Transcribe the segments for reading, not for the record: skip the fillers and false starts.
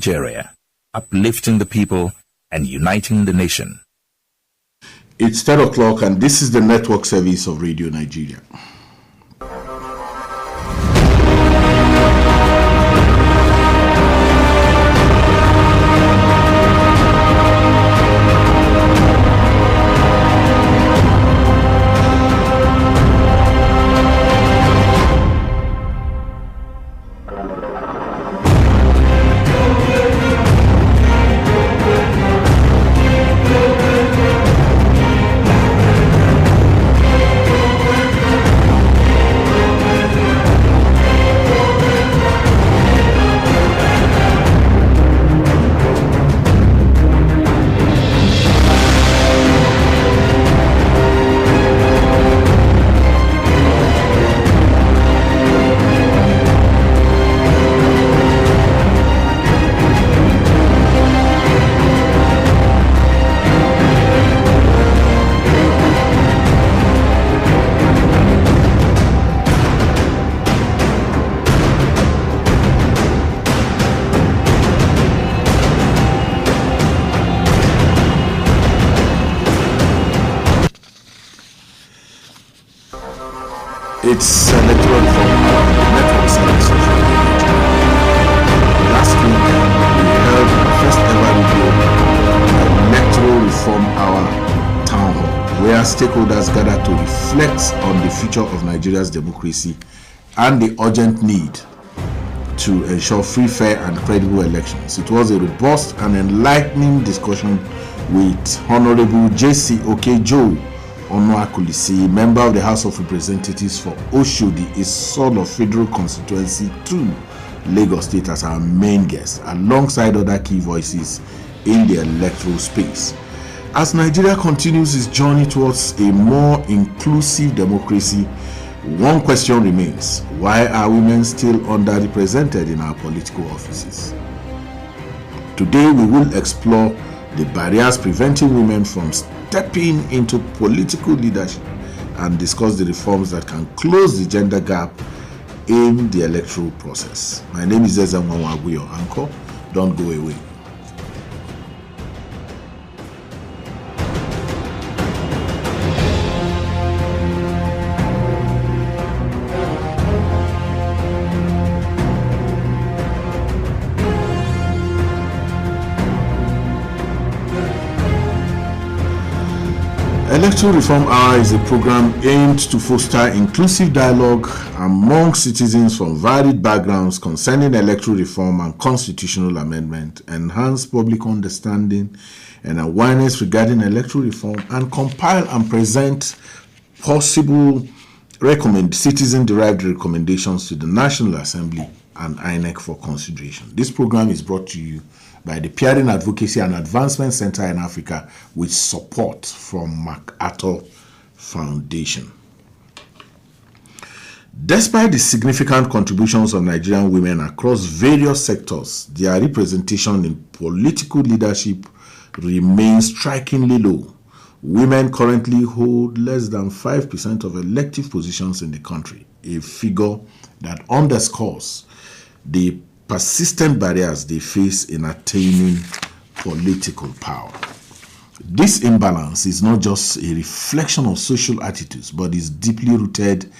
Nigeria, uplifting the people and uniting the nation. It's 10 o'clock and this is the network service of Radio Nigeria. It's Electoral Reform Hour, the network service of Radio Nigeria. Last week, we held our first ever review Electoral Reform Hour Town Hall, where stakeholders gathered to reflect on the future of Nigeria's democracy and the urgent need to ensure free, fair, and credible elections. It was a robust and enlightening discussion with Honorable J.C. Joe Onuakulisi, member of the House of Representatives for Oshodi, a son of Federal Constituency 2, Lagos State, as our main guest, alongside other key voices in the electoral space. As Nigeria continues its journey towards a more inclusive democracy, one question remains: why are women still underrepresented in our political offices? Today, we will explore the barriers preventing women from stepping into political leadership and discuss the reforms that can close the gender gap in the electoral process. My name is Zainab your anchor. Don't go away. Electoral Reform Hour is a program aimed to foster inclusive dialogue among citizens from varied backgrounds concerning electoral reform and constitutional amendment, enhance public understanding and awareness regarding electoral reform, and compile and present possible citizen-derived recommendations to the National Assembly and INEC for consideration. This program is brought to you by the Peering Advocacy and Advancement Center in Africa with support from MacArthur Foundation. Despite the significant contributions of Nigerian women across various sectors, their representation in political leadership remains strikingly low. Women currently hold less than 5% of elective positions in the country, a figure that underscores the persistent barriers they face in attaining political power. This imbalance is not just a reflection of social attitudes, but is deeply rooted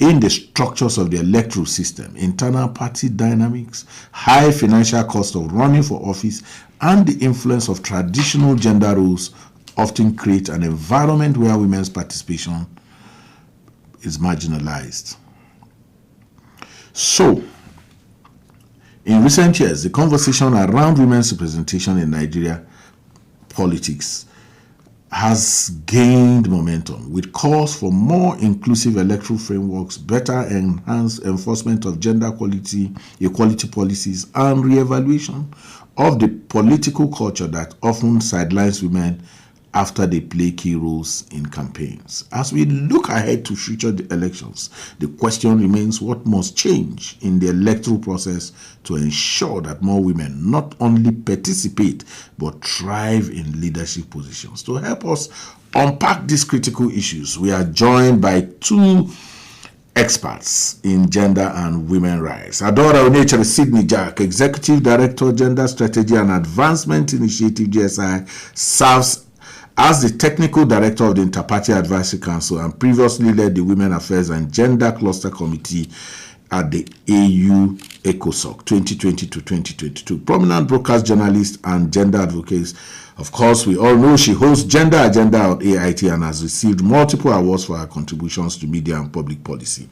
in the structures of the electoral system, internal party dynamics, high financial cost of running for office, and the influence of traditional gender roles often create an environment where women's participation is marginalized. So, in recent years, the conversation around women's representation in Nigeria politics has gained momentum, with calls for more inclusive electoral frameworks, better enhanced enforcement of gender equality policies, and re-evaluation of the political culture that often sidelines women after they play key roles in campaigns. As we look ahead to future elections, the question remains: what must change in the electoral process to ensure that more women not only participate but thrive in leadership positions? To help us unpack these critical issues, we are joined by two experts in gender and women rights. Adaora Onyechere Sidney-Jack, Executive Director, Gender Strategy and Advancement Initiative, GSAI, serves as the Technical Director of the Interparty Advisory Council and previously led the Women Affairs and Gender Cluster Committee at the AU ECOSOC 2020 to 2022. Prominent broadcast journalist and gender advocate. Of course, we all know she hosts Gender Agenda on AIT and has received multiple awards for her contributions to media and public policy.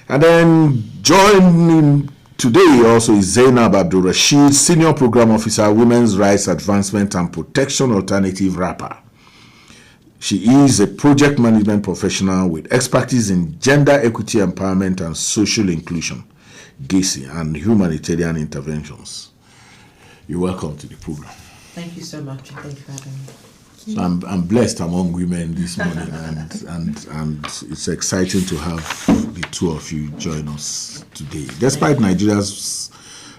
And then joining today also is Zainab Abdulrasheed, Senior Program Officer, Women's Rights Advancement and Protection Alternative WRAPA. She is a project management professional with expertise in gender equity empowerment and social inclusion, GSAI, and humanitarian interventions. You're welcome to the program. Thank you so much. Thank you for having me. So I'm blessed among women this morning, and it's exciting to have the two of you join us today. Despite Nigeria's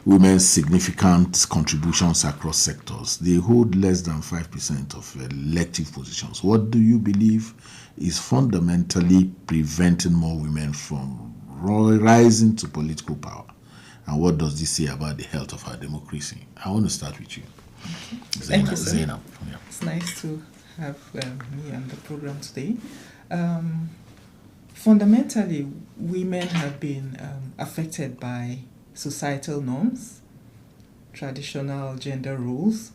women's significant contributions across sectors, they hold less than 5% of elective positions. What do you believe is fundamentally preventing more women from rising to political power? And what does this say about the health of our democracy? I want to start with you. Thank you, sir. Zainab. Yeah. It's nice to have me on the program today. Fundamentally, women have been affected by societal norms, traditional gender roles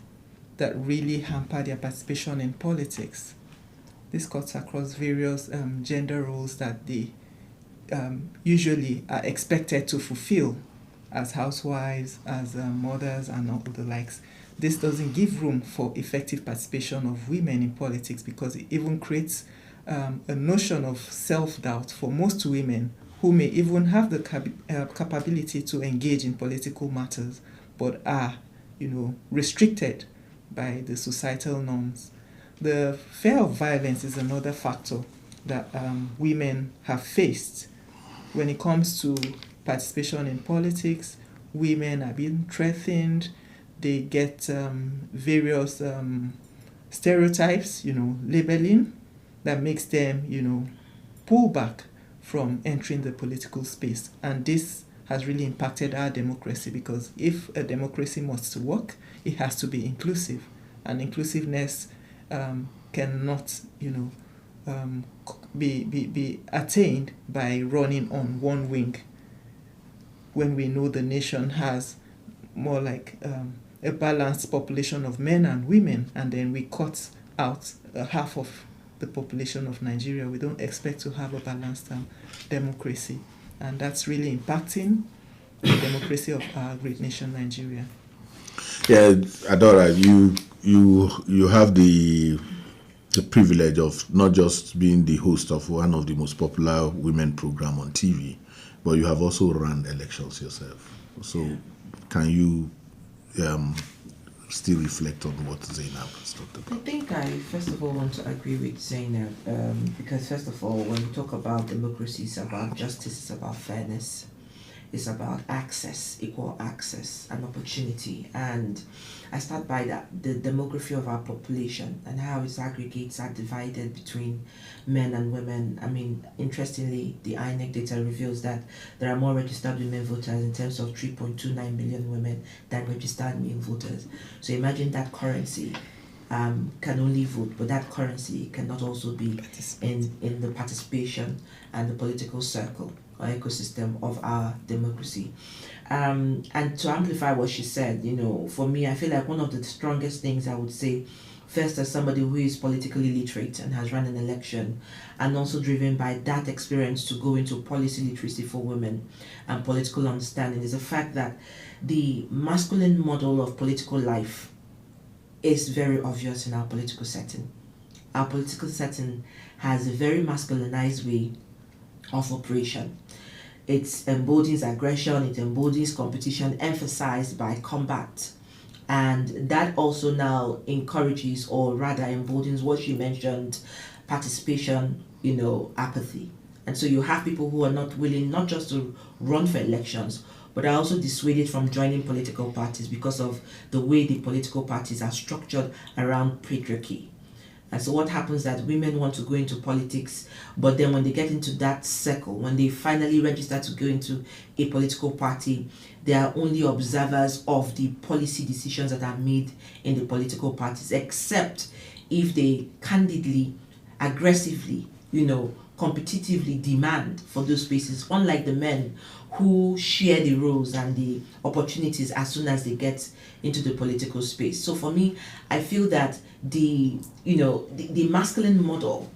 that really hamper their participation in politics. This cuts across various gender roles that they usually are expected to fulfill as housewives, as mothers, and all the likes. This doesn't give room for effective participation of women in politics because it even creates a notion of self-doubt for most women who may even have the capability to engage in political matters but are, restricted by the societal norms. The fear of violence is another factor that women have faced. When it comes to participation in politics, women are being threatened. They get various stereotypes, labeling that makes them, pull back from entering the political space. And this has really impacted our democracy because if a democracy wants to work, it has to be inclusive. And inclusiveness cannot, be attained by running on one wing when we know the nation has more like a balanced population of men and women, and then we cut out half of the population of Nigeria. We don't expect to have a balanced democracy, and that's really impacting the democracy of our great nation, Nigeria. Yeah, Adaora, you have the privilege of not just being the host of one of the most popular women program on TV, but you have also run elections yourself. So can you still reflect on what Zainab has talked about? I think I first of all want to agree with Zainab because first of all, when we talk about democracy, it's about justice, it's about fairness, it's about access, equal access and opportunity. And I start by the demography of our population and how its aggregates are divided between men and women. I mean, interestingly, the INEC data reveals that there are more registered women voters in terms of 3.29 million women than registered male voters. So imagine that currency can only vote, but that currency cannot also be in the participation and the political circle or ecosystem of our democracy. And to amplify what she said, for me, I feel like one of the strongest things I would say, first as somebody who is politically literate and has run an election, and also driven by that experience to go into policy literacy for women and political understanding, is the fact that the masculine model of political life is very obvious in our political setting. Our political setting has a very masculinized way of operation. It embodies aggression, it embodies competition emphasized by combat. And that also now encourages, or rather embodies what she mentioned, participation, apathy. And so you have people who are not willing not just to run for elections, but are also dissuaded from joining political parties because of the way the political parties are structured around patriarchy. And so what happens that women want to go into politics, but then when they get into that circle, when they finally register to go into a political party, they are only observers of the policy decisions that are made in the political parties, except if they candidly, aggressively, competitively demand for those spaces, unlike the men who share the roles and the opportunities as soon as they get into the political space. So for me, I feel that the masculine model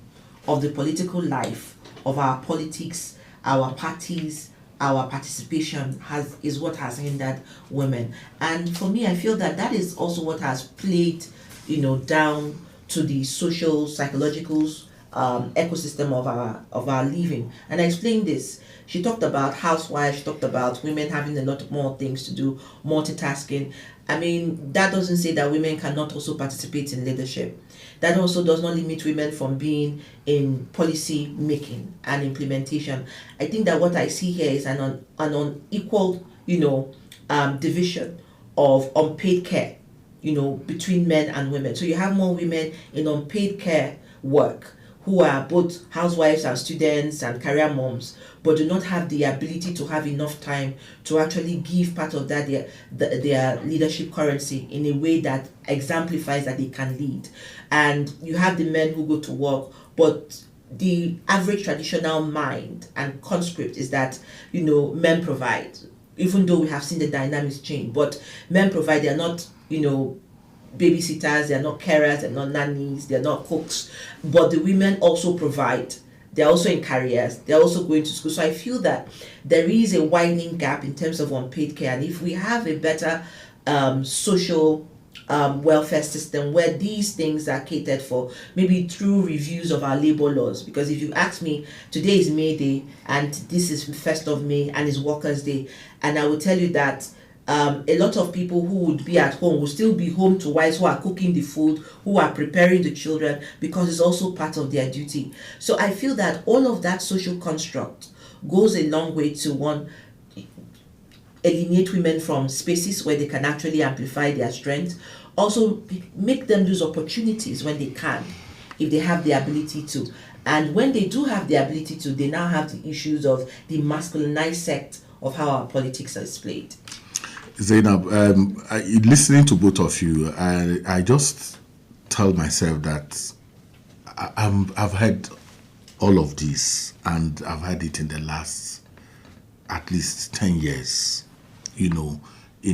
of the political life of our politics, our parties, our participation is what has hindered women. And for me, I feel that is also what has played down to the social, psychological ecosystem of our living. And I explained this. She talked about housewives, she talked about women having a lot more things to do, multitasking. I mean, that doesn't say that women cannot also participate in leadership. That also does not limit women from being in policy making and implementation. I think that what I see here is an unequal, division of unpaid care, between men and women. So you have more women in unpaid care work who are both housewives and students and career moms, but do not have the ability to have enough time to actually give part of that their leadership currency in a way that exemplifies that they can lead. And you have the men who go to work, but the average traditional mind and conscript is that men provide, even though we have seen the dynamics change, but men provide. They are not babysitters, they're not carers, they're not nannies, they're not cooks, but the women also provide. They're also in careers, they're also going to school. So I feel that there is a widening gap in terms of unpaid care, and if we have a better social welfare system where these things are catered for, maybe through reviews of our labor laws, because if you ask me, today is May Day and this is 1st of May and it's Workers' Day, and I will tell you that a lot of people who would be at home will still be home to wives who are cooking the food, who are preparing the children, because it's also part of their duty. So I feel that all of that social construct goes a long way to alienate women from spaces where they can actually amplify their strength, also make them lose opportunities when they can, if they have the ability to. And when they do have the ability to, they now have the issues of the masculinized sect of how our politics is played. Zainab, listening to both of you, I just tell myself that I've heard all of this, and I've heard it in the last at least 10 years, from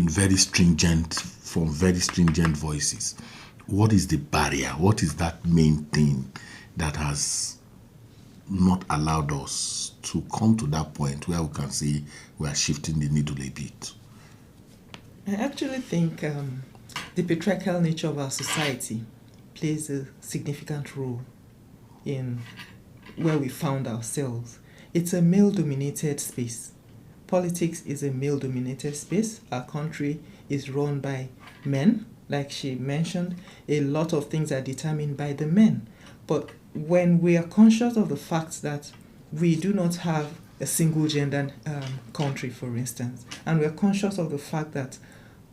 very stringent voices. What is the barrier? What is that main thing that has not allowed us to come to that point where we can say we are shifting the needle a bit? I actually think the patriarchal nature of our society plays a significant role in where we found ourselves. It's a male-dominated space. Politics is a male-dominated space. Our country is run by men. Like she mentioned, a lot of things are determined by the men. But when we are conscious of the fact that we do not have a single-gender country, for instance, and we are conscious of the fact that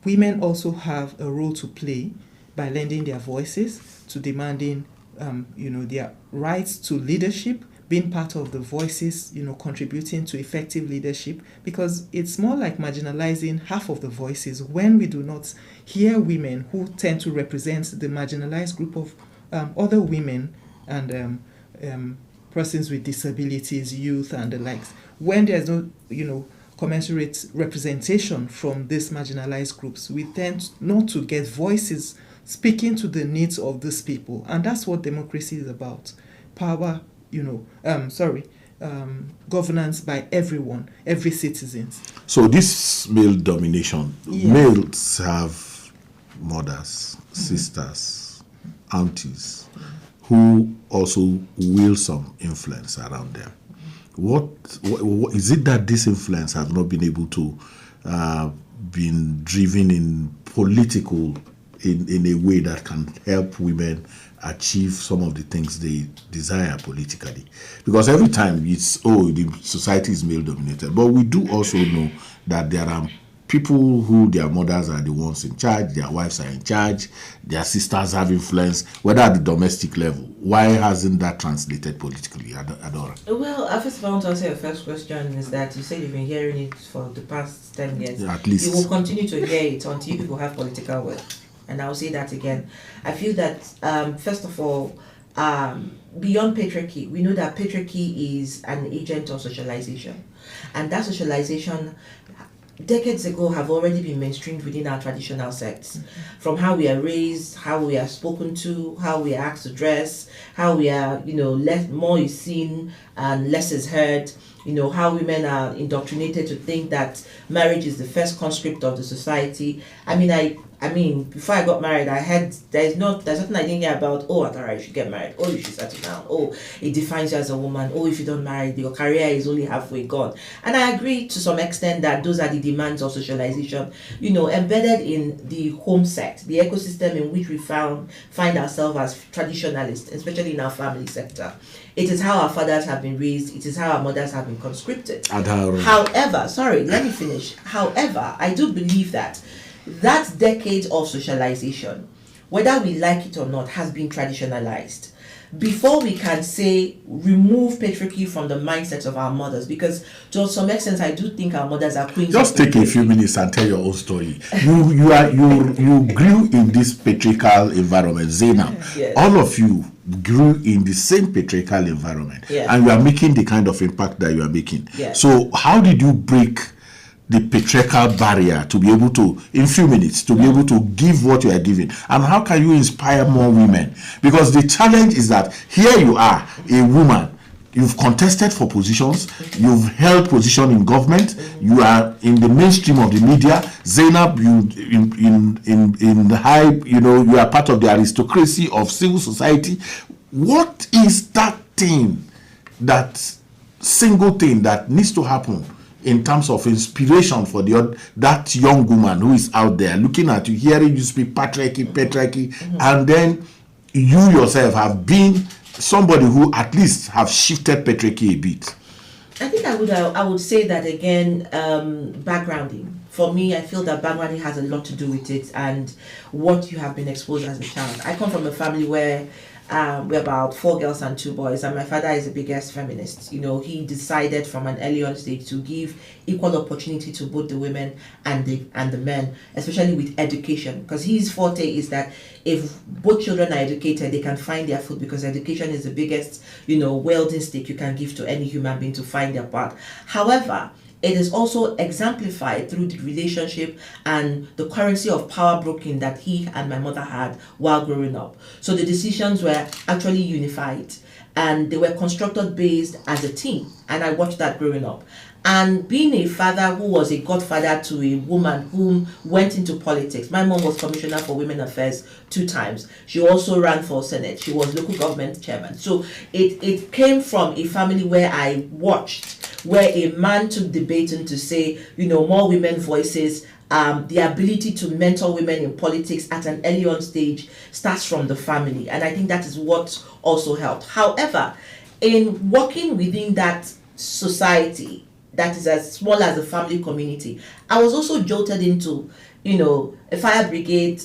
women also have a role to play by lending their voices to demanding, their rights to leadership, being part of the voices, contributing to effective leadership, because it's more like marginalizing half of the voices when we do not hear women who tend to represent the marginalized group of other women and persons with disabilities, youth, and the likes. When there's no, commensurate representation from these marginalized groups, we tend not to get voices speaking to the needs of these people. And that's what democracy is about. Power, governance by everyone, every citizen. So this male domination, males have mothers, sisters, aunties, who also wield some influence around them. What is it that this influence has not been able to been driven in political in a way that can help women achieve some of the things they desire politically? Because every time it's the society is male dominated, but we do also know that there are people who their mothers are the ones in charge, their wives are in charge, their sisters have influence, whether at the domestic level. Why hasn't that translated politically, Adaora? Well, first of all, I want to answer your first question is that you said you've been hearing it for the past 10 years. Yeah, at least. You will continue to hear it until you people have political will. And I'll say that again. I feel that, first of all, beyond patriarchy, we know that patriarchy is an agent of socialization. And that socialization decades ago have already been mainstreamed within our traditional sects. From how we are raised, how we are spoken to, how we are asked to dress, how we are, more is seen and less is heard, how women are indoctrinated to think that marriage is the first conscript of the society. I mean, before I got married, I heard there's nothing I didn't hear about, Adaora, you should get married, you should settle down, it defines you as a woman, if you don't marry, your career is only halfway gone. And I agree to some extent that those are the demands of socialization, embedded in the home sect, the ecosystem in which we find ourselves as traditionalists, especially in our family sector. It is how our fathers have been raised, it is how our mothers have been conscripted. However, let me finish. However, I do believe that decade of socialization, whether we like it or not, has been traditionalized. Before we can say remove patriarchy from the mindsets of our mothers, because to some extent I do think our mothers are queens. Just take a few minutes and tell your own story. You grew in this patriarchal environment, Zainab. Yes. All of you grew in the same patriarchal environment, and you are making the kind of impact that you are making. Yes. So how did you break the patriarchal barrier to be able to, in few minutes, to be able to give what you are giving? And how can you inspire more women? Because the challenge is that here you are, a woman, you've contested for positions, you've held position in government, you are in the mainstream of the media. Zainab, you in the high, you are part of the aristocracy of civil society. What is that thing, that single thing that needs to happen in terms of inspiration for that young woman who is out there looking at you, hearing you speak patriarchy, and then you yourself have been somebody who at least have shifted patriarchy a bit? I think I would say that again, backgrounding. For me, I feel that backgrounding has a lot to do with it and what you have been exposed as a child. I come from a family where we're about 4 girls and 2 boys, and my father is the biggest feminist. He decided from an early on stage to give equal opportunity to both the women and the men, especially with education, because his forte is that if both children are educated, they can find their food, because education is the biggest, welding stick you can give to any human being to find their path. However, it is also exemplified through the relationship and the currency of power broking that he and my mother had while growing up. So the decisions were actually unified and they were constructed based as a team. And I watched that growing up. And being a father who was a godfather to a woman who went into politics. My mom was Commissioner for Women Affairs 2 times. She also ran for Senate. She was local government chairman. So it came from a family where I watched, where a man took the baton to say, more women voices, the ability to mentor women in politics at an early on stage starts from the family. And I think that is what also helped. However, in working within that society, that is as small as a family community, I was also jolted into, a fire brigade,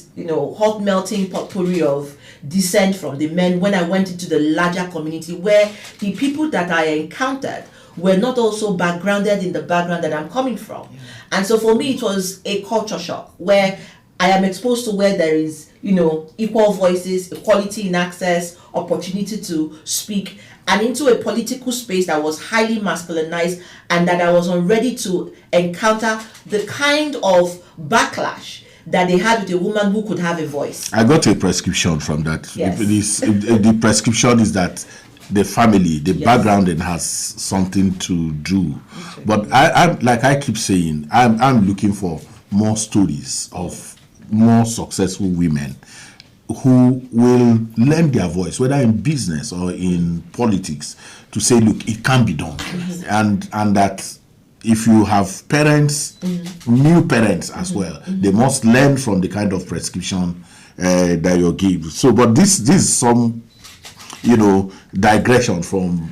hot melting potpourri of dissent from the men when I went into the larger community where the people that I encountered were not also backgrounded in the background that I'm coming from. And so for me, it was a culture shock where I am exposed to where there is, equal voices, equality in access, opportunity to speak, and into a political space that was highly masculinized and that I was ready to encounter the kind of backlash that they had with a woman who could have a voice. I got a prescription from that. Yes. The prescription is that the family, the background, and has something to do. But I'm like I keep saying, I'm looking for more stories of more successful women who will lend their voice, whether in business or in politics, to say, look, it can be done. And that if you have parents, new parents as well, they must learn from the kind of prescription that you give. So, but this is some, digression from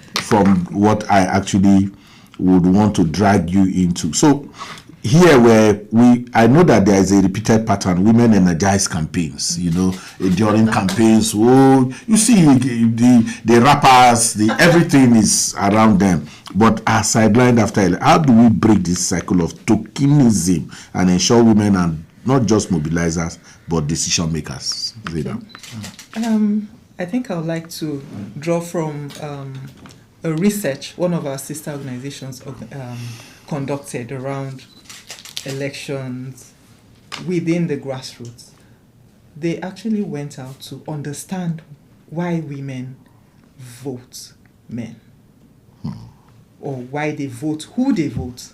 what I actually would want to drag you into. So, here where I know that there is a repeated pattern. Women energize campaigns, during campaigns. Oh, you see the rappers, everything is around them. But are sidelined after. How do we break this cycle of tokenism and ensure women are not just mobilizers but decision makers? Zainab. I think I would like to draw from a research one of our sister organizations conducted around elections within the grassroots. They actually went out to understand why women vote men, or why they vote who they vote.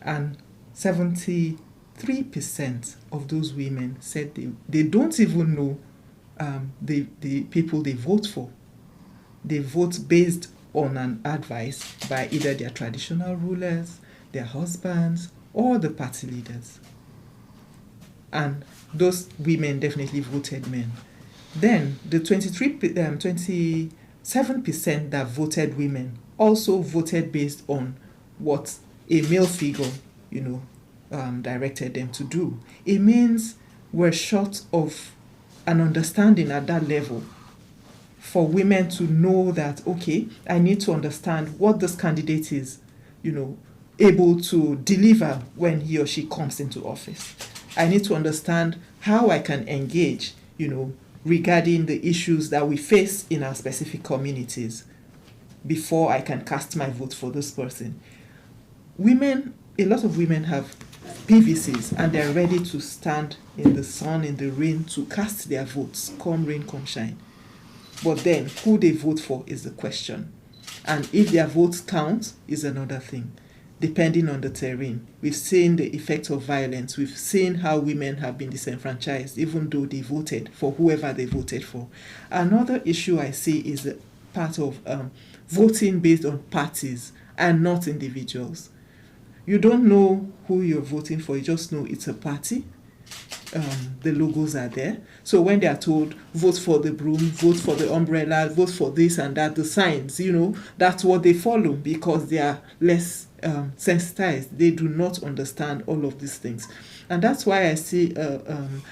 And 73% of those women said they don't even know the people they vote for. They vote based on an advice by either their traditional rulers, their husbands, or the party leaders. And those women definitely voted men. Then the 27% that voted women also voted based on what a male figure, directed them to do. It means we're short of an understanding at that level for women to know that, okay, I need to understand what this candidate is, able to deliver when he or she comes into office. I need to understand how I can engage, regarding the issues that we face in our specific communities before I can cast my vote for this person. A lot of women have PVCs and they're ready to stand in the sun, in the rain, to cast their votes, come rain, come shine. But then who they vote for is the question. And if their votes count is another thing, depending on the terrain. We've seen the effect of violence. We've seen how women have been disenfranchised, even though they voted for whoever they voted for. Another issue I see is the part of voting based on parties and not individuals. You don't know who you're voting for, you just know it's a party. The logos are there. So when they are told, vote for the broom, vote for the umbrella, vote for this and that, the signs, that's what they follow because they are less sensitized. They do not understand all of these things. And that's why I see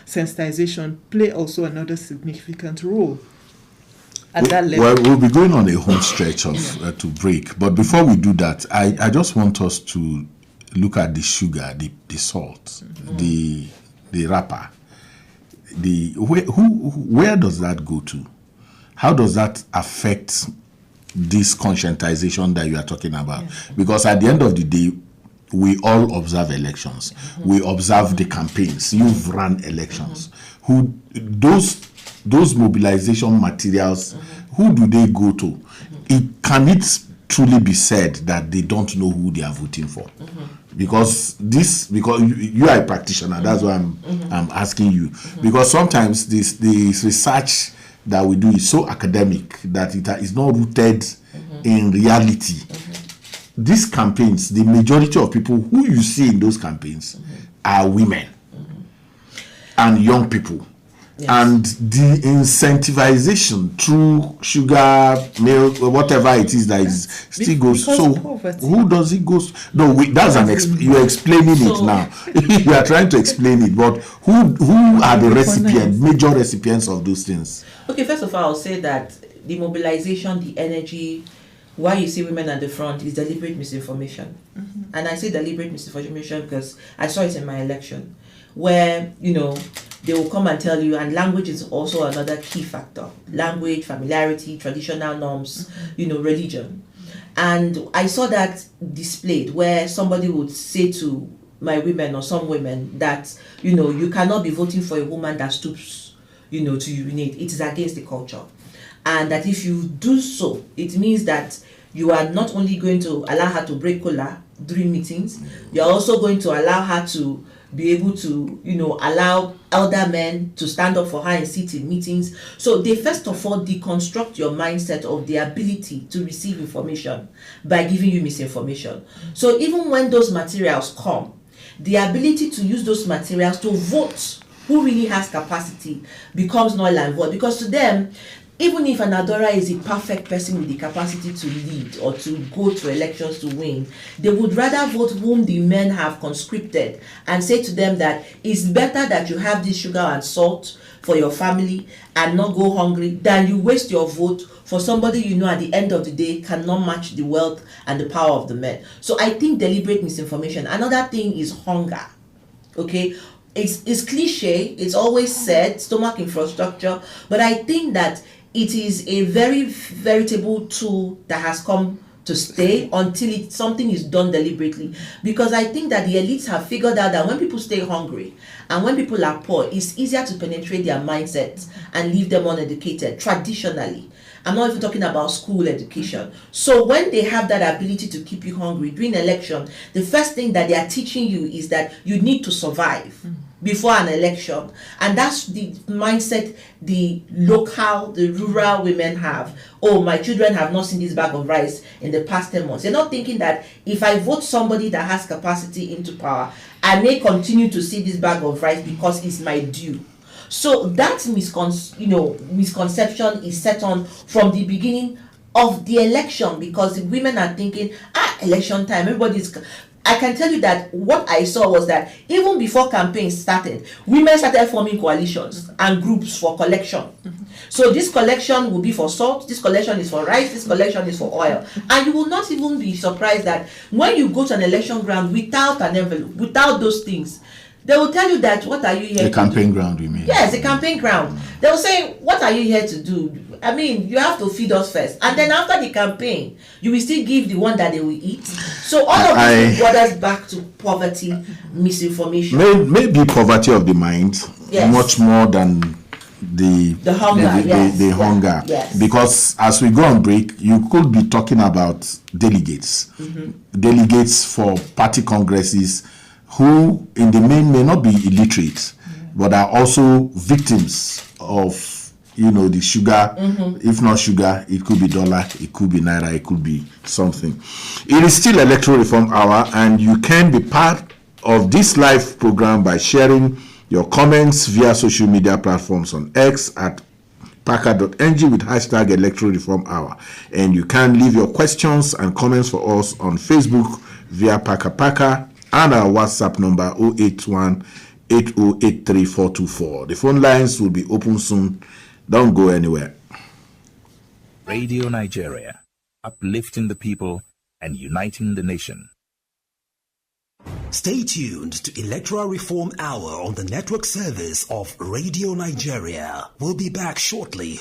sensitization play also another significant role at that level. Well, we'll be going on a home stretch of to break. But before we do that, I just want us to look at the sugar, the salt, the wrapper. Where does that go to? How does that affect this conscientization that you are talking about? Because at the end of the day, we all observe elections. We observe the campaigns. You've run elections. Those mobilization materials, who do they go to? Can it truly be said that they don't know who they are voting for? Because you are a practitioner, that's why I'm asking you. Because sometimes this research that we do is so academic that it is not rooted in reality. These campaigns, the majority of people who you see in those campaigns are women and young people. Yes. And the incentivization through sugar, milk, whatever it is that is still goes. So who does it go? No, that's you're explaining it now. You are trying to explain it, but who are the recipients, major recipients of those things? Okay, first of all, I'll say that the mobilization, the energy, why you see women at the front is deliberate misinformation. And I say deliberate misinformation because I saw it in my election, where they will come and tell you, and language is also another key factor. Language, familiarity, traditional norms, religion. And I saw that displayed where somebody would say to my women or some women that, you cannot be voting for a woman that stoops, to urinate. It is against the culture. And that if you do so, it means that you are not only going to allow her to break cola during meetings, you're also going to allow her to be able to, allow elder men to stand up for her and sit in meetings. So they first of all deconstruct your mindset of the ability to receive information by giving you misinformation. So even when those materials come, the ability to use those materials to vote who really has capacity becomes null and void, because to them, even if an Adaora is a perfect person with the capacity to lead or to go to elections to win, they would rather vote whom the men have conscripted and say to them that it's better that you have this sugar and salt for your family and not go hungry than you waste your vote for somebody you know at the end of the day cannot match the wealth and the power of the men. So I think deliberate misinformation. Another thing is hunger. Okay, it's cliche, it's always said, stomach infrastructure, but I think that it is a very veritable tool that has come to stay until something is done deliberately. Because I think that the elites have figured out that when people stay hungry and when people are poor, it's easier to penetrate their mindsets and leave them uneducated traditionally. I'm not even talking about school education. So when they have that ability to keep you hungry during election, the first thing that they are teaching you is that you need to survive before an election. And that's the mindset the rural women have. Oh, my children have not seen this bag of rice in the past 10 months. They're not thinking that if I vote somebody that has capacity into power, I may continue to see this bag of rice because it's my due. So that misconception is set on from the beginning of the election, because the women are thinking, election time, everybody's... I can tell you that what I saw was that even before campaigns started, women started forming coalitions and groups for collection. So this collection will be for salt, this collection is for rice, this collection is for oil. And you will not even be surprised that when you go to an election ground without an envelope, without those things, they will tell you that, what are you here to do? The campaign ground, you mean? Yes, the campaign ground. They will say, what are you here to do? I mean, you have to feed us first. And then after the campaign, you will still give the one that they will eat. So all of this brought us back to poverty, misinformation. Maybe poverty of the mind, yes, much more than the hunger. The hunger. Yes. Because as we go on break, you could be talking about delegates. Delegates for party congresses who in the main may not be illiterate, but are also victims of the sugar. If not sugar, it could be dollar, it could be naira, it could be something. It is still Electoral Reform Hour, and you can be part of this live program by sharing your comments via social media platforms on X at packer.ng with hashtag Electoral Reform Hour. And you can leave your questions and comments for us on Facebook via Packer and our WhatsApp number 081-8083-424. The phone lines will be open soon. Don't go anywhere. Radio Nigeria, uplifting the people and uniting the nation. Stay tuned to Electoral Reform Hour on the network service of Radio Nigeria. We'll be back shortly.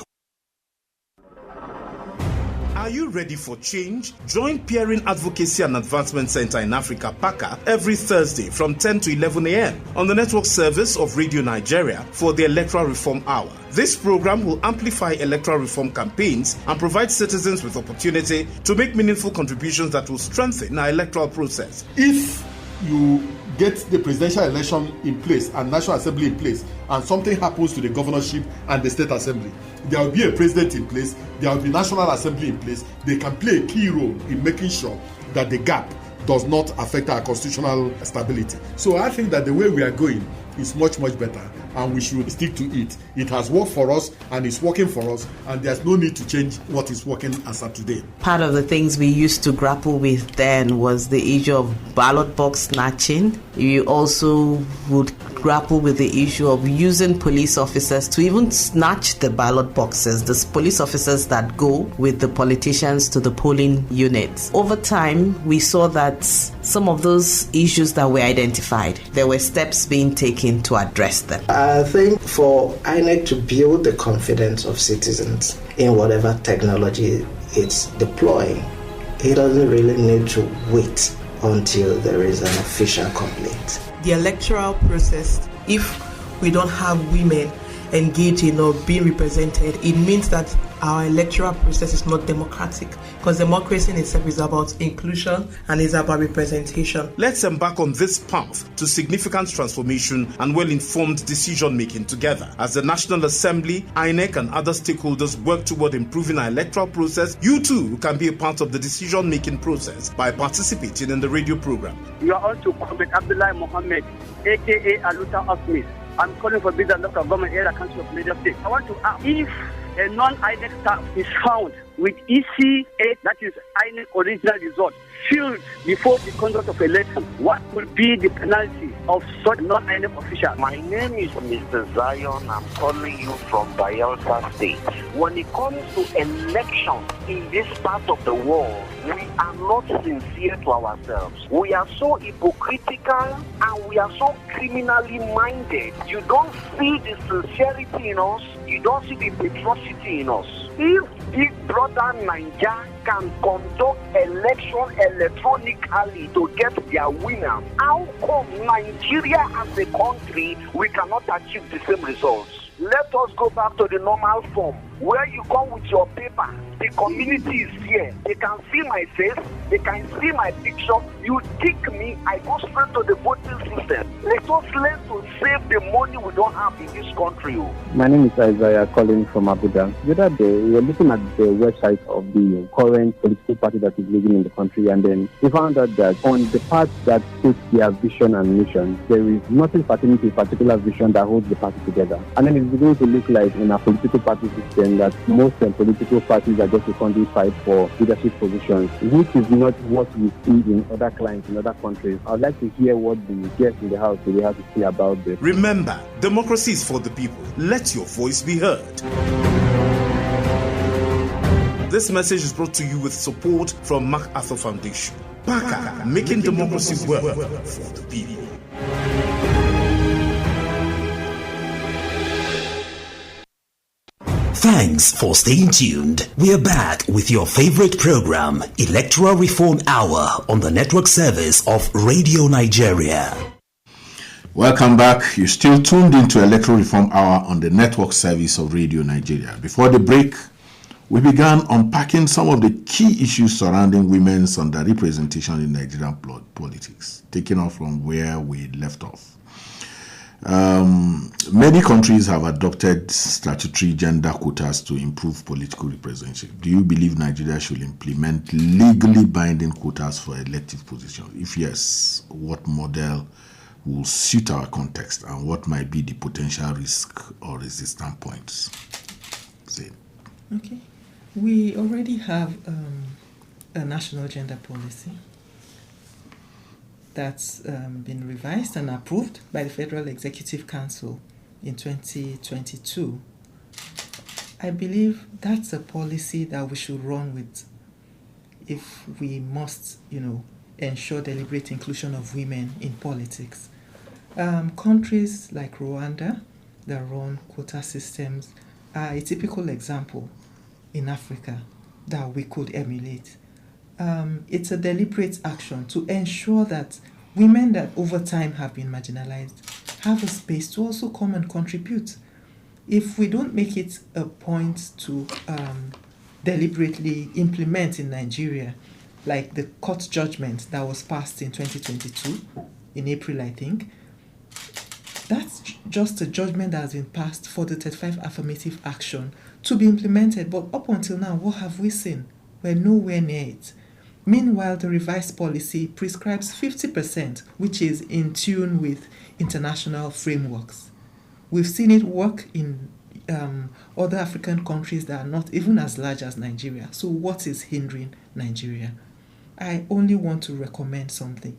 Are you ready for change? Join Peering Advocacy and Advancement Center in Africa, PACA, every Thursday from 10 to 11 a.m. on the network service of Radio Nigeria for the Electoral Reform Hour. This program will amplify electoral reform campaigns and provide citizens with opportunity to make meaningful contributions that will strengthen our electoral process. If you get the presidential election in place and National Assembly in place, and something happens to the governorship and the state assembly, there will be a president in place, there will be National Assembly in place. They can play a key role in making sure that the gap does not affect our constitutional stability. So I think that the way we are going is much, much better, and we should stick to it. It has worked for us and it's working for us, and there's no need to change what is working as of today. Part of the things we used to grapple with then was the issue of ballot box snatching. You also would grapple with the issue of using police officers to even snatch the ballot boxes, the police officers that go with the politicians to the polling units. Over time, we saw that some of those issues that were identified, there were steps being taken to address them. I think for INEC to build the confidence of citizens in whatever technology it's deploying, it doesn't really need to wait until there is an official complaint. The electoral process, if we don't have women engaging or being represented, it means that our electoral process is not democratic, because democracy in itself is about inclusion and is about representation. Let's embark on this path to significant transformation and well-informed decision-making together. As the National Assembly, INEC and other stakeholders work toward improving our electoral process, you too can be a part of the decision-making process by participating in the radio program. You are on to Comrade Abdullah Mohammed, aka Aluta Osmis. I'm calling for business local government area council of Lagos State. I want to ask if a non-INEC staff is found with EC8, that is INEC original result, filled before the conduct of election, what will be the penalty of such non-INEC official? My name is Mr. Zion. I'm calling you from Bayelsa State. When it comes to elections in this part of the world, we are not sincere to ourselves. We are so hypocritical and we are so criminally minded. You don't see the sincerity in us. You don't see the patrioticity in us. If Big Brother Nigeria can conduct election electronically to get their winner, how come Nigeria as a country, we cannot achieve the same results? Let us go back to the normal form, where you come with your paper. The community is here. They can see my face. They can see my picture. You tick me, I go straight to the voting system. Let us learn to save the money we don't have in this country. My name is Isaiah calling from Abuja. The other day, we were looking at the website of the current political party that is living in the country, and then we found out that on the part that puts their vision and mission, there is nothing pertaining to a particular vision that holds the party together. And then it's beginning to look like in our political party system that most political parties are just a conduit fight for leadership positions, which is not what we see in other clients in other countries. I'd like to hear what the guests in the house really have to say about this. Remember, democracy is for the people. Let your voice be heard. This message is brought to you with support from MacArthur Foundation. PACA, making democracy work for the people. Thanks for staying tuned. We are back with your favorite program, Electoral Reform Hour, on the network service of Radio Nigeria. Welcome back. You're still tuned into Electoral Reform Hour on the network service of Radio Nigeria. Before the break, we began unpacking some of the key issues surrounding women's underrepresentation in Nigerian politics, taking off from where we left off. Many countries have adopted statutory gender quotas to improve political representation. Do you believe Nigeria should implement legally binding quotas for elective positions? If yes, what model will suit our context, and what might be the potential risk or resistance points? Say. Okay. We already have a national gender policy that's been revised and approved by the Federal Executive Council in 2022. I believe that's a policy that we should run with if we must, ensure deliberate inclusion of women in politics. Countries like Rwanda that run quota systems are a typical example in Africa that we could emulate. It's a deliberate action to ensure that women that over time have been marginalized have a space to also come and contribute. If we don't make it a point to deliberately implement in Nigeria, like the court judgment that was passed in 2022, in April, I think, that's just a judgment that has been passed for the 35 affirmative action to be implemented. But up until now, what have we seen? We're nowhere near it. Meanwhile, the revised policy prescribes 50%, which is in tune with international frameworks. We've seen it work in other African countries that are not even as large as Nigeria. So what is hindering Nigeria? I only want to recommend something.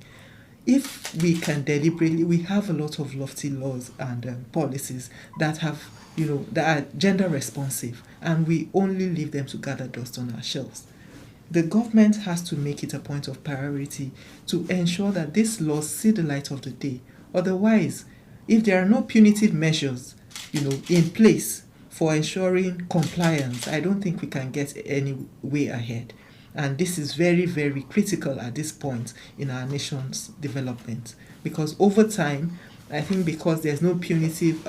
If we can deliberately, we have a lot of lofty laws and policies that have, that are gender responsive, and we only leave them to gather dust on our shelves. The government has to make it a point of priority to ensure that these laws see the light of the day. Otherwise, if there are no punitive measures, in place for ensuring compliance, I don't think we can get any way ahead. And this is very, very critical at this point in our nation's development. Because over time, I think because there's no punitive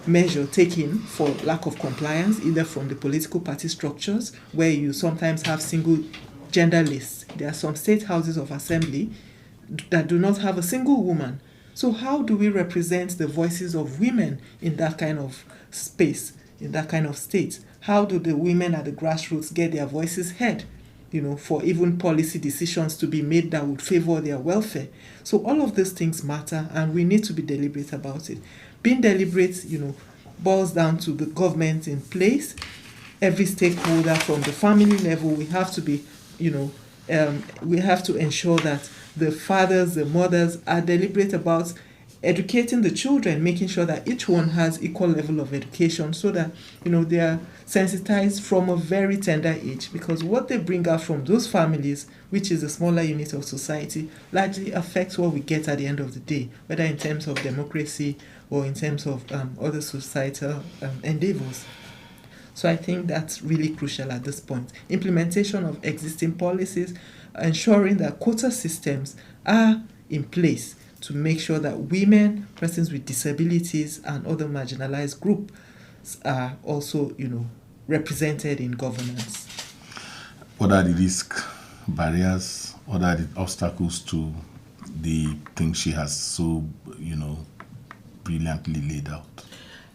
measure taken for lack of compliance, either from the political party structures, where you sometimes have single gender lists. There are some state houses of assembly that do not have a single woman. So how do we represent the voices of women in that kind of space, in that kind of state? How do the women at the grassroots get their voices heard, for even policy decisions to be made that would favor their welfare? So all of these things matter, and we need to be deliberate about it. Being deliberate, boils down to the government in place. Every stakeholder from the family level, we have to be, we have to ensure that the fathers, the mothers are deliberate about educating the children, making sure that each one has equal level of education so that, they are sensitized from a very tender age, because what they bring out from those families, which is a smaller unit of society, largely affects what we get at the end of the day, whether in terms of democracy or in terms of other societal endeavors. So I think that's really crucial at this point. Implementation of existing policies, ensuring that quota systems are in place to make sure that women, persons with disabilities, and other marginalized groups are also, represented in governance. What are the risk barriers? What are the obstacles to the things she has so, brilliantly laid out?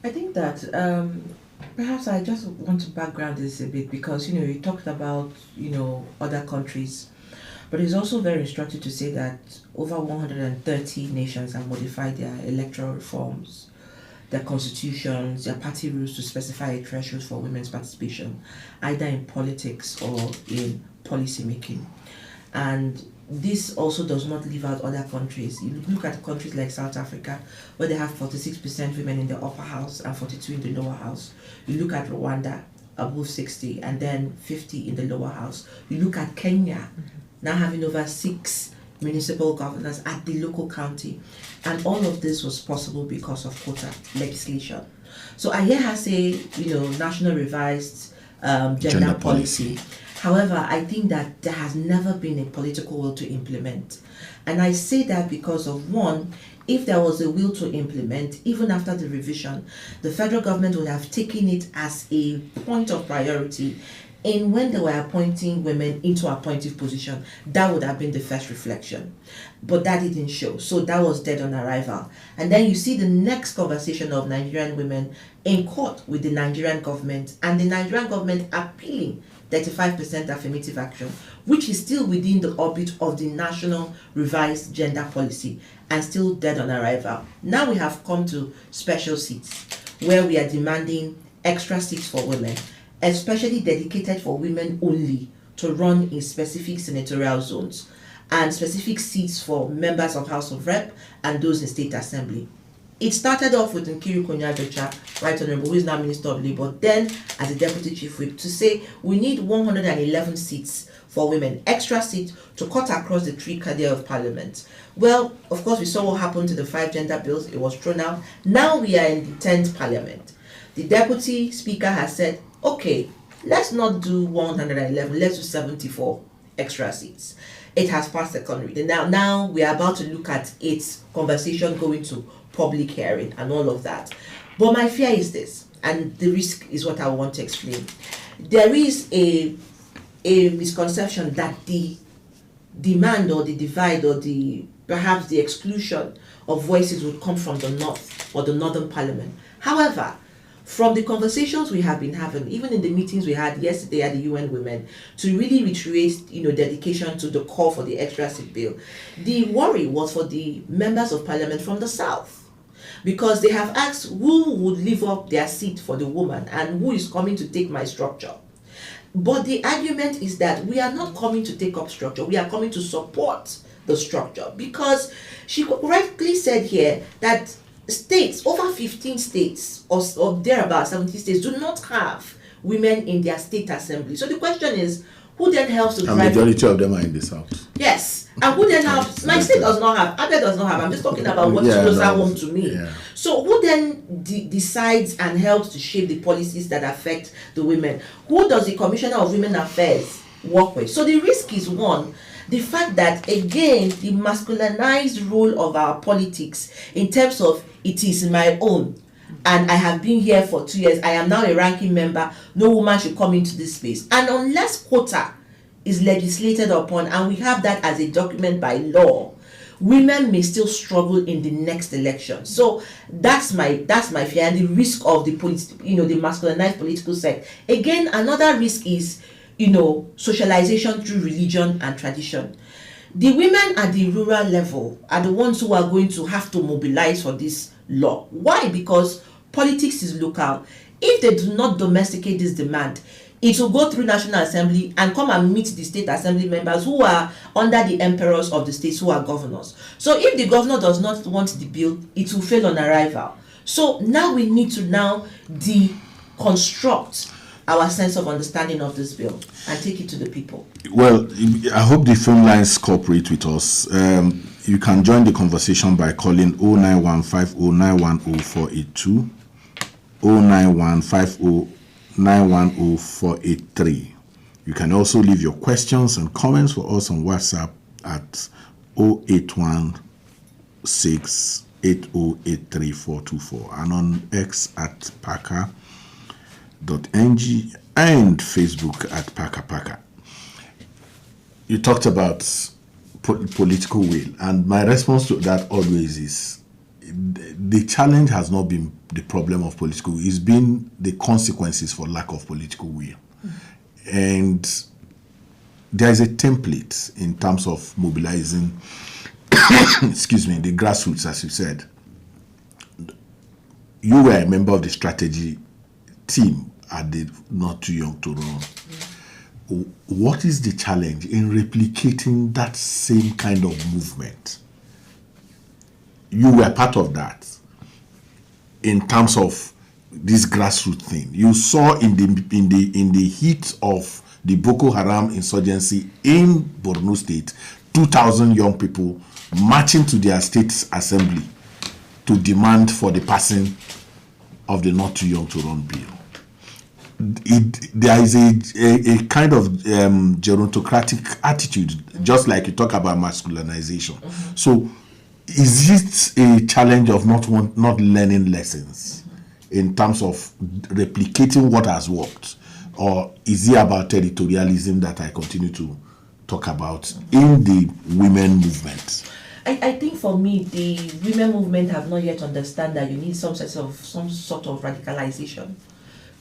I think that perhaps I just want to background this a bit because, you talked about, other countries. But it's also very instructive to say that over 130 nations have modified their electoral reforms, their constitutions, their party rules to specify a threshold for women's participation, either in politics or in policy making. And this also does not leave out other countries. You look at countries like South Africa, where they have 46% women in the upper house and 42% in the lower house. You look at Rwanda, above 60, and then 50 in the lower house. You look at Kenya, now having over 6 municipal governors at the local county. And all of this was possible because of quota legislation. So I hear her say, national revised gender policy. However, I think that there has never been a political will to implement. And I say that because of, one, if there was a will to implement, even after the revision, the federal government would have taken it as a point of priority. And when they were appointing women into appointive position, that would have been the first reflection. But that didn't show. So that was dead on arrival. And then you see the next conversation of Nigerian women in court with the Nigerian government, and the Nigerian government appealing 35% affirmative action, which is still within the orbit of the national revised gender policy and still dead on arrival. Now we have come to special seats where we are demanding extra seats for women, especially dedicated for women only to run in specific senatorial zones, and specific seats for members of House of Rep and those in State Assembly. It started off with Nkiru Konyadocha, Right Honorable, who is now Minister of Labour, then as a Deputy Chief Whip, to say we need 111 seats for women, extra seats to cut across the three cadre of Parliament. Well, of course, we saw what happened to the 5 gender bills. It was thrown out. Now we are in the 10th Parliament. The Deputy Speaker has said, okay, let's not do 111, let's do 74 extra seats. It has passed second reading. Now we are about to look at its conversation going to public hearing and all of that. But my fear is this, and the risk is what I want to explain. There is a misconception that the demand or the divide or perhaps the exclusion of voices would come from the North or the Northern Parliament. However, from the conversations we have been having, even in the meetings we had yesterday at the UN Women, to really reiterate, dedication to the call for the extra seat bill, the worry was for the members of Parliament from the South, because they have asked who would leave up their seat for the woman and who is coming to take my structure. But the argument is that we are not coming to take up structure, we are coming to support the structure, because she correctly said here that states, over 15 states or thereabouts, 70 states, do not have women in their state assembly. So the question is, who then helps to drive? The majority of them are in the South. Yes. And who then helps? My state does not have, Abia does not have. I'm just talking about what's closer home to me. Yeah. So who then decides and helps to shape the policies that affect the women? Who does the Commissioner of Women Affairs work with? So the risk is, one, the fact that, again, the masculinized role of our politics in terms of it is my own, and I have been here for 2 years, I am now a ranking member, no woman should come into this space. And unless quota is legislated upon, and we have that as a document by law, women may still struggle in the next election. So that's my fear, and the risk of the the masculinized political sect. Again, another risk is socialization through religion and tradition. The women at the rural level are the ones who are going to have to mobilize for this law. Why? Because politics is local. If they do not domesticate this demand, it will go through National Assembly and come and meet the state assembly members who are under the emperors of the states, who are governors. So if the governor does not want the bill, it will fail on arrival. So now we need to now deconstruct our sense of understanding of this bill and take it to the people. Well, I hope the phone lines cooperate with us. You can join the conversation by calling 09150910482, 09150910483. You can also leave your questions and comments for us on WhatsApp at 08168083424 and on X at Paca.ng and Facebook at Paca. You talked about political will, and my response to that always is the challenge has not been the problem of political will, it's been the consequences for lack of political will. And there is a template in terms of mobilizing the grassroots, as you said. You were a member of the strategy team at the Not Too Young to Run. What is the challenge in replicating that same kind of movement? You were part of that in terms of this grassroots thing. You saw in the heat of the Boko Haram insurgency in Borno State, 2,000 young people marching to their state assembly to demand for the passing of the Not Too Young to Run bill. There is a kind of gerontocratic attitude, just like you talk about masculinization. Mm-hmm. So is it a challenge of not learning lessons in terms of replicating what has worked? Or is it about territorialism that I continue to talk about in the women movement? I think for me, the women movement have not yet understand that you need some sort of radicalization.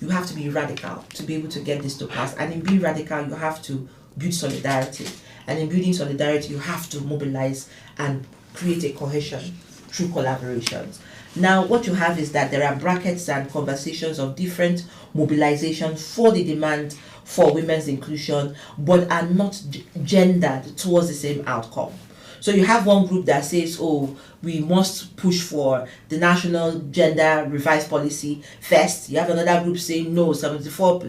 You have to be radical to be able to get this to pass. And in being radical, you have to build solidarity. And in building solidarity, you have to mobilize and create a cohesion through collaborations. Now, what you have is that there are brackets and conversations of different mobilizations for the demand for women's inclusion, but are not gendered towards the same outcome. So you have one group that says, oh, we must push for the national gender revised policy first. You have another group saying, no, 74,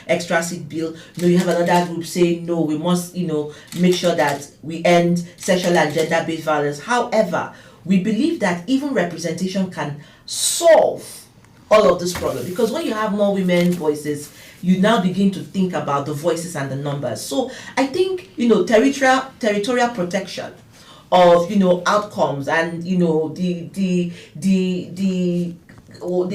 extra seat bill. No, you have another group saying, no, we must, make sure that we end sexual and gender-based violence. However, we believe that even representation can solve all of this problem, because when you have more women voices, you now begin to think about the voices and the numbers. So I think, territorial protection of, outcomes and, the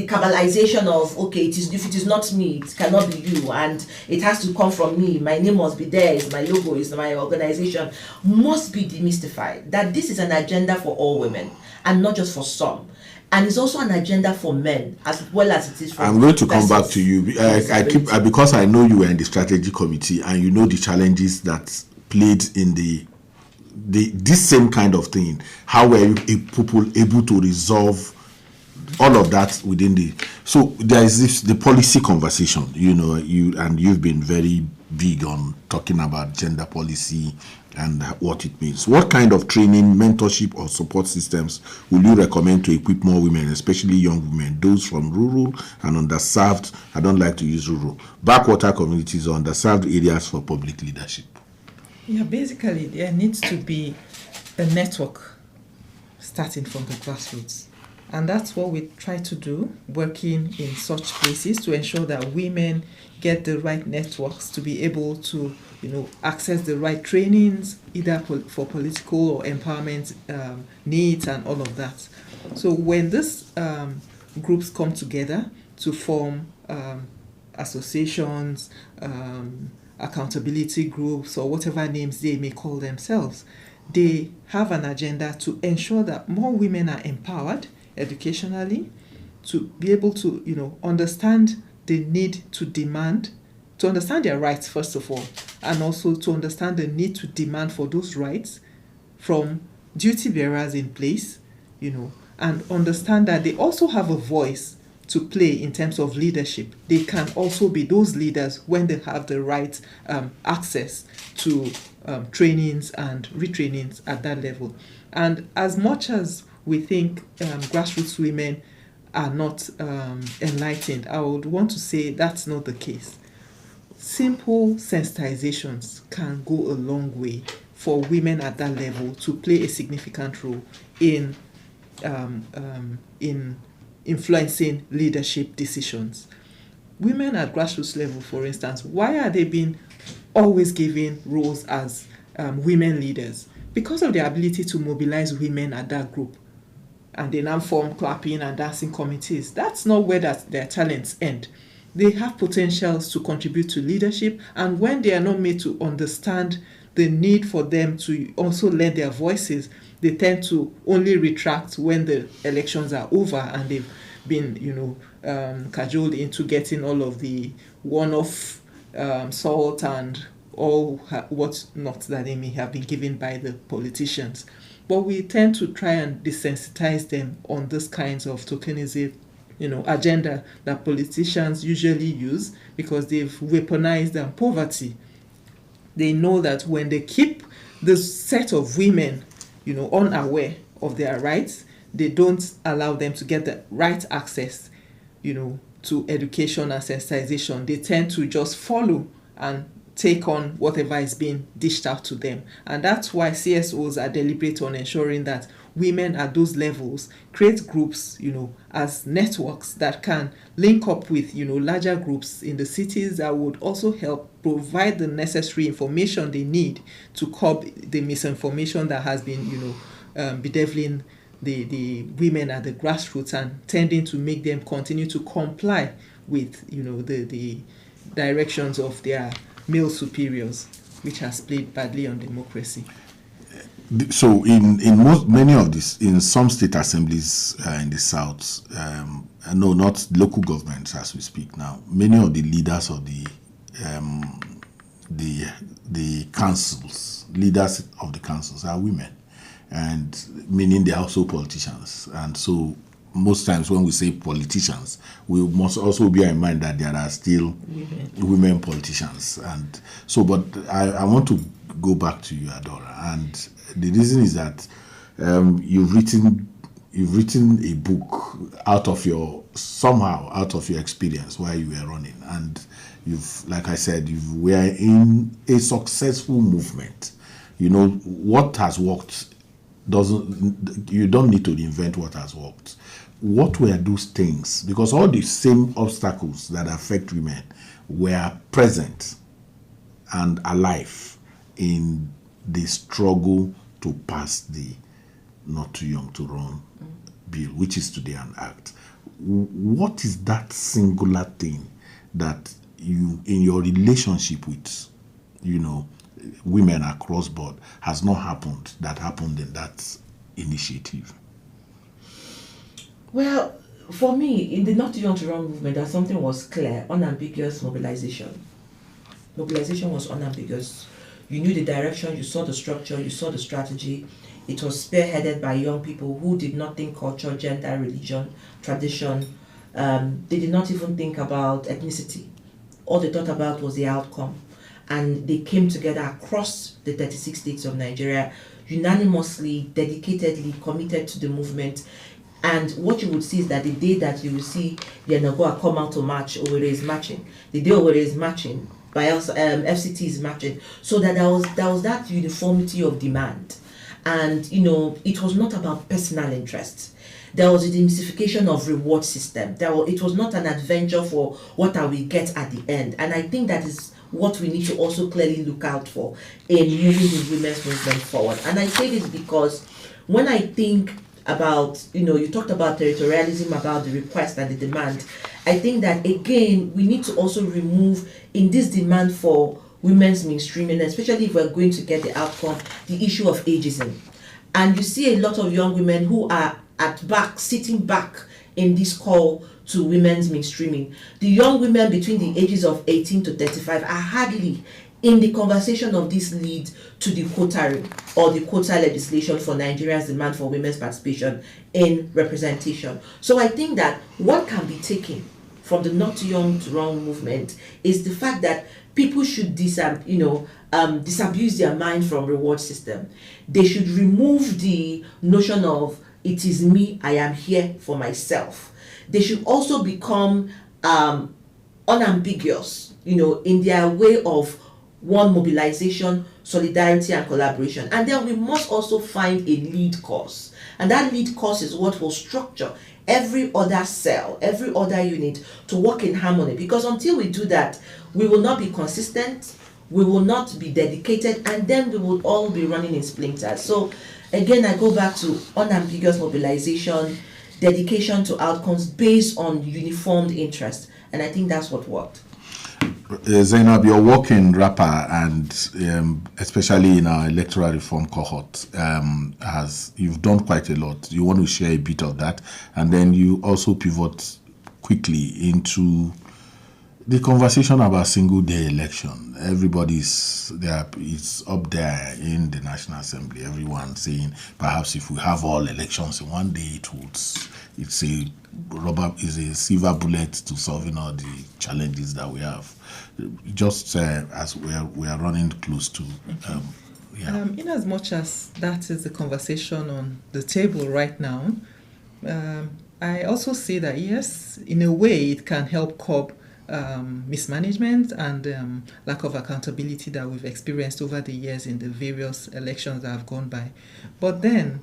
cabalization of, okay, if it is not me, it cannot be you, and it has to come from me, my name must be there, it's my logo, it's my organization, must be demystified. That this is an agenda for all women and not just for some. And it's also an agenda for men as well as it is for I'm going to come back to you. Because I know you were in the strategy committee and you know the challenges that played in this same kind of thing. How were you people able to resolve all of that within so there is the policy conversation, you've been very big on talking about gender policy and what it means. What kind of training, mentorship, or support systems will you recommend to equip more women, especially young women, those from rural and underserved, I don't like to use rural, backwater communities or underserved areas for public leadership? Yeah, basically there needs to be a network starting from the grassroots. And that's what we try to do, working in such places to ensure that women get the right networks to be able to, access the right trainings, either for political or empowerment needs and all of that. So when these groups come together to form associations, accountability groups, or whatever names they may call themselves, they have an agenda to ensure that more women are empowered educationally, to be able to, understand the need to demand, to understand their rights, first of all, and also to understand the need to demand for those rights from duty bearers in place, and understand that they also have a voice to play in terms of leadership. They can also be those leaders when they have the right access to trainings and retrainings at that level. And as much as we think grassroots women are not enlightened, I would want to say that's not the case. Simple sensitizations can go a long way for women at that level to play a significant role in influencing leadership decisions. Women at grassroots level, for instance, why are they being always given roles as women leaders? Because of their ability to mobilize women at that group. And they now form clapping and dancing committees. That's not where their talents end. They have potentials to contribute to leadership, and when they are not made to understand the need for them to also lend their voices, they tend to only retract when the elections are over and they've been, cajoled into getting all of the one-off salt and all what not that they may have been given by the politicians. But we tend to try and desensitize them on these kinds of tokenism, agenda that politicians usually use because they've weaponized poverty. They know that when they keep this set of women, unaware of their rights, they don't allow them to get the right access, to education and sensitization. They tend to just follow and take on whatever is being dished out to them. And that's why CSOs are deliberate on ensuring that women at those levels create groups, as networks that can link up with, larger groups in the cities that would also help provide the necessary information they need to curb the misinformation that has been, bedeviling the women at the grassroots and tending to make them continue to comply with, the directions of their male superiors, which has played badly on democracy. So many of this, in some state assemblies in the South, no, not local governments as we speak now, many of the leaders of the councils, leaders of the councils are women, and meaning they are also politicians. And so most times when we say politicians, we must also bear in mind that there are still women politicians. And so, but I want to go back to you, Adaora, and the reason is that you've written a book out of your experience while you were running, and you've, like I said, you were in a successful movement. What has worked you don't need to invent what has worked. What were those things? Because all the same obstacles that affect women were present and alive in the struggle to pass the Not Too Young to Run bill, which is today an act. What is that singular thing that you, in your relationship with, women across board, has not happened that happened in that initiative? Well, for me, in the Not Too Young to Run movement, that something was clear, unambiguous mobilization. Mobilization was unambiguous. You knew the direction, you saw the structure, you saw the strategy. It was spearheaded by young people who did not think culture, gender, religion, tradition. They did not even think about ethnicity. All they thought about was the outcome. And they came together across the 36 states of Nigeria, unanimously, dedicatedly committed to the movement. And what you would see is that the day that you will see the Nagoa come out to march, Owerri is marching. The day Owerri is marching, FCT is marching. So that there was that uniformity of demand. And, it was not about personal interests. There was a demystification of reward system. It was not an adventure for what I will get at the end. And I think that is what we need to also clearly look out for in moving the women's movement forward. And I say this because when I think about, you talked about territorialism, about the request and the demand, I think that, again, we need to also remove, in this demand for women's mainstreaming, especially if we're going to get the outcome, the issue of ageism. And you see a lot of young women who are sitting back in this call to women's mainstreaming. The young women between the ages of 18 to 35 are hardly in the conversation of this lead to the quota or the quota legislation for Nigeria's demand for women's participation in representation. So I think that what can be taken from the Not Too Young to Run movement is the fact that people should disabuse their mind from reward system. They should remove the notion of it is me, I am here for myself. They should also become unambiguous, in their way of one, mobilization, solidarity, and collaboration. And then we must also find a lead cause. And that lead cause is what will structure every other cell, every other unit to work in harmony. Because until we do that, we will not be consistent, we will not be dedicated, and then we will all be running in splinters. So again, I go back to unambiguous mobilization, dedication to outcomes based on uniformed interest. And I think that's what worked. Zainab, your work in WRAPA and especially in our electoral reform cohort you've done quite a lot. You want to share a bit of that, and then you also pivot quickly into the conversation about single day election. Everybody's there, it's up there in the National Assembly. Everyone saying perhaps if we have all elections in one day, it's a silver bullet to solving all the challenges that we have. Just as we are running close to. In as much as that is the conversation on the table right now, I also see that yes, in a way, it can help curb mismanagement and lack of accountability that we've experienced over the years in the various elections that have gone by. But then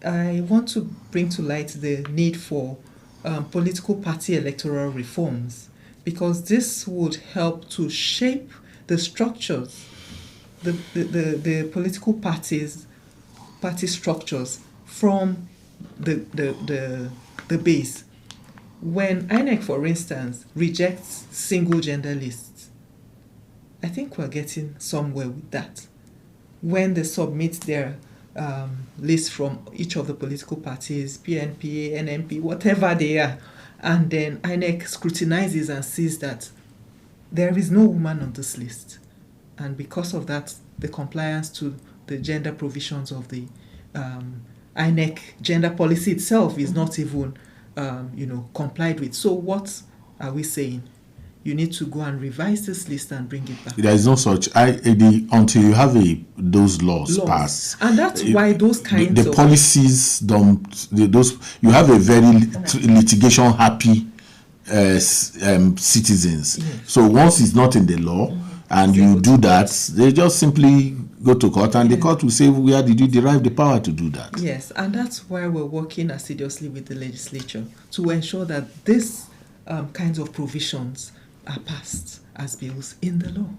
I want to bring to light the need for political party electoral reforms, because this would help to shape the structures, the political party structures from the base. When INEC, for instance, rejects single gender lists, I think we're getting somewhere with that. When they submit their list from each of the political parties, PNP, NMP, whatever they are, and then INEC scrutinizes and sees that there is no woman on this list. And because of that, the compliance to the gender provisions of the INEC gender policy itself is not even complied with. So what are we saying? You need to go and revise this list and bring it back. There is no such until you have those laws passed, and that's why those kinds the policies you have a very litigation happy citizens. Yes. So once it's not in the law and you do that, they just simply go to court, and the court will say, where did you derive the power to do that? Yes, and that's why we're working assiduously with the legislature to ensure that these kinds of provisions are passed as bills in the law,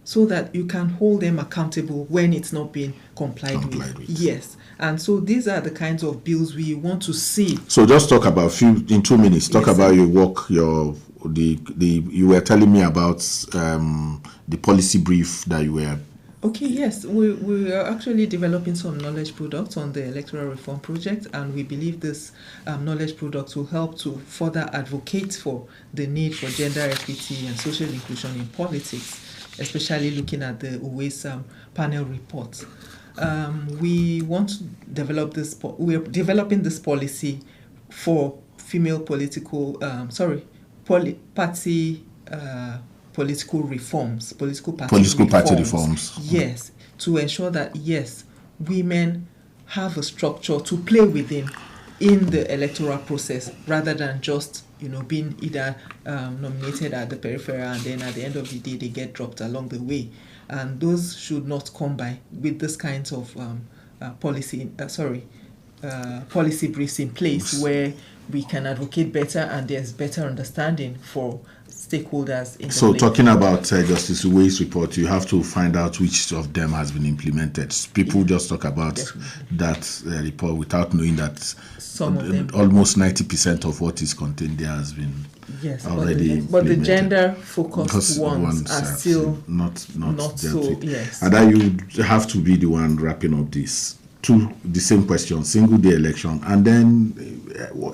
so that you can hold them accountable when it's not being complied with. Yes, and so these are the kinds of bills we want to see. So just talk about in 2 minutes. Talk about your work, you were telling me about the policy brief that you were. Okay, yes, we are actually developing some knowledge products on the Electoral Reform Project, and we believe this knowledge products will help to further advocate for the need for gender equity and social inclusion in politics, especially looking at the Uwais panel report. We want to develop this. We are developing this policy for female political, political reforms, political party reforms. Yes, to ensure that, yes, women have a structure to play within in the electoral process, rather than just, being either nominated at the periphery and then at the end of the day they get dropped along the way. And those should not come by with this kinds of policy briefs in place where we can advocate better and there's better understanding for stakeholders in the So talking about Justice Uwais' report, you have to find out which of them has been implemented. People just talk about that report without knowing that almost 90% of what is contained there has been already but the gender focused ones are still not so with. Yes. And then you have to be the one wrapping up this. To the same question, single day election, and then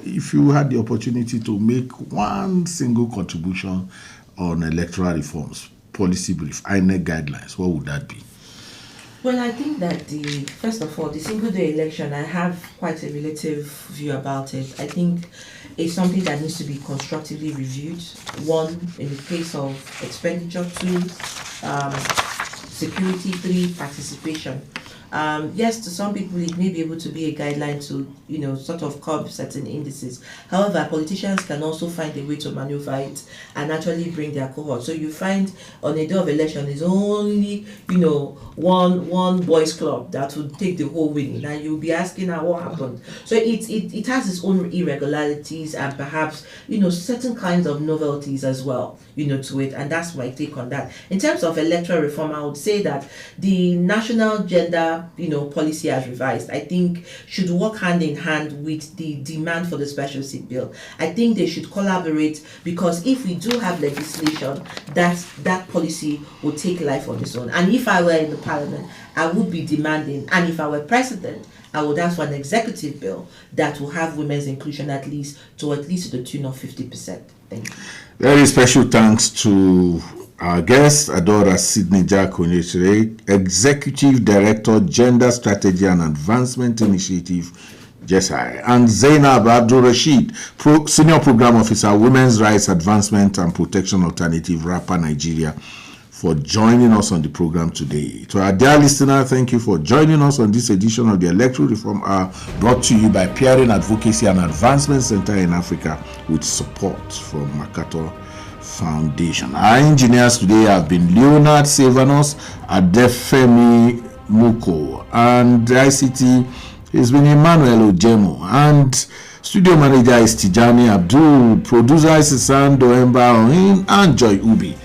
if you had the opportunity to make one single contribution on electoral reforms, policy brief, INEC guidelines, what would that be? Well, I think that first of all, the single day election, I have quite a relative view about it. I think it's something that needs to be constructively reviewed. One, in the case of expenditure. Two, security. Three, participation. Yes, to some people it may be able to be a guideline to, sort of curb certain indices. However, politicians can also find a way to maneuver it and actually bring their cohort. So you find on a day of election, there's only, one boys club that would take the whole winning, and you'll be asking what happened. So it has its own irregularities and perhaps, certain kinds of novelties as well, to it. And that's my take on that. In terms of electoral reform, I would say that the national gender policy as revised, I think should work hand in hand with the demand for the special seat bill. I think they should collaborate, because if we do have legislation, that policy will take life on its own. And if I were in the parliament, I would be demanding, and if I were president, I would ask for an executive bill that will have women's inclusion at least to the tune of 50%. Thank you. Very special thanks to our guest, Adaora Sidney-Jack Onyechere, Executive Director, Gender Strategy and Advancement Initiative, GSAI, and Zainab Abdulrasheed, Senior Program Officer, Women's Rights Advancement and Protection Alternative, WRAPA Nigeria, for joining us on the program today. To our dear listener, thank you for joining us on this edition of the Electoral Reform Hour, brought to you by Peering Advocacy and Advancement Center in Africa, with support from Makato Foundation. Our engineers today have been Leonard Savanos, Adefemi Muko, and the ICT has been Emmanuel Ojemo, and studio manager is Tijani Abdul, producer is Sando Emba Ohin, and Joy Ubi.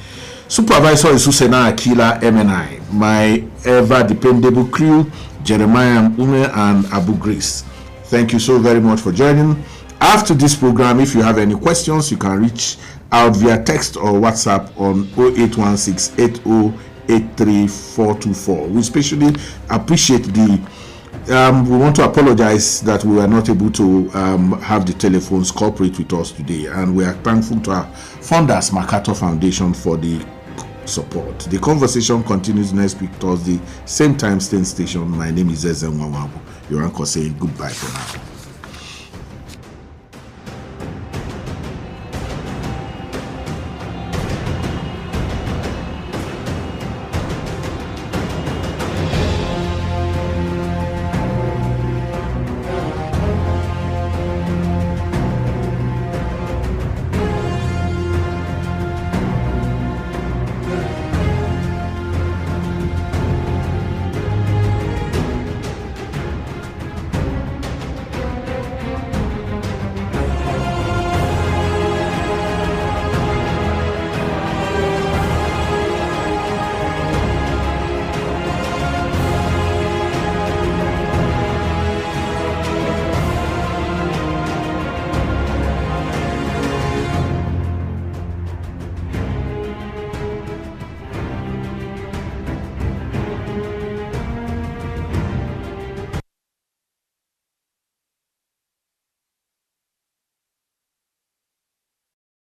Supervisor is Usena Akila MNI. My ever dependable crew, Jeremiah Ume and Abu Grace. Thank you so very much for joining. After this program, if you have any questions, you can reach out via text or WhatsApp on 0816-8083-424. We especially appreciate we want to apologize that we were not able to have the telephones cooperate with us today, and we are thankful to our funders, Makato Foundation, for the support. The conversation continues next week, Thursday, same time, same station. My name is Ezen Wawabu, your uncle, saying goodbye for now.